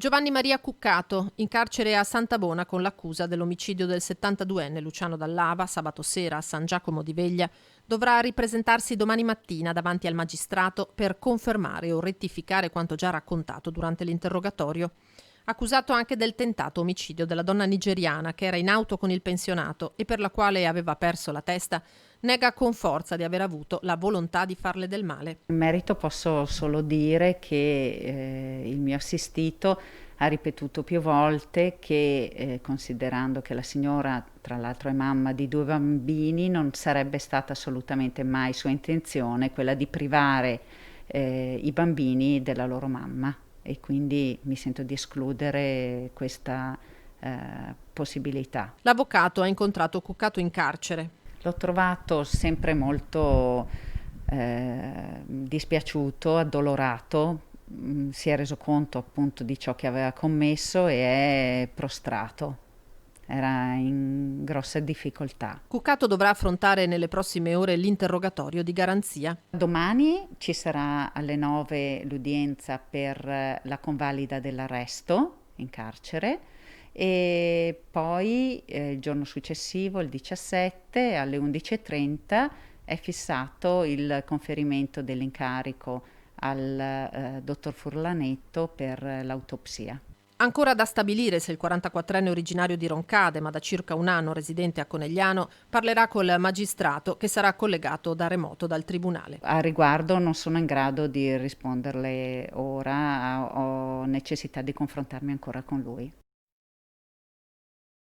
Giovanni Maria Cuccato, in carcere a Santabona con l'accusa dell'omicidio del 72enne Luciano Dall'Ava sabato sera a San Giacomo di Veglia, dovrà ripresentarsi domani mattina davanti al magistrato per confermare o rettificare quanto già raccontato durante l'interrogatorio. Accusato anche del tentato omicidio della donna nigeriana che era in auto con il pensionato e per la quale aveva perso la testa, nega con forza di aver avuto la volontà di farle del male. In merito posso solo dire che il mio assistito ha ripetuto più volte che, considerando che la signora, tra l'altro è mamma di 2 bambini, non sarebbe stata assolutamente mai sua intenzione quella di privare i bambini della loro mamma, e quindi mi sento di escludere questa possibilità. L'avvocato ha incontrato Cuccato in carcere. L'ho trovato sempre molto dispiaciuto, addolorato, si è reso conto appunto di ciò che aveva commesso e è prostrato. Era in grossa difficoltà. Cuccato dovrà affrontare nelle prossime ore l'interrogatorio di garanzia. Domani ci sarà alle 9 l'udienza per la convalida dell'arresto in carcere, e poi il giorno successivo, il 17, alle 11:30 è fissato il conferimento dell'incarico al dottor Furlanetto per l'autopsia. Ancora da stabilire se il 44enne originario di Roncade, ma da circa un anno residente a Conegliano, parlerà col magistrato che sarà collegato da remoto dal tribunale. A riguardo non sono in grado di risponderle ora, ho necessità di confrontarmi ancora con lui.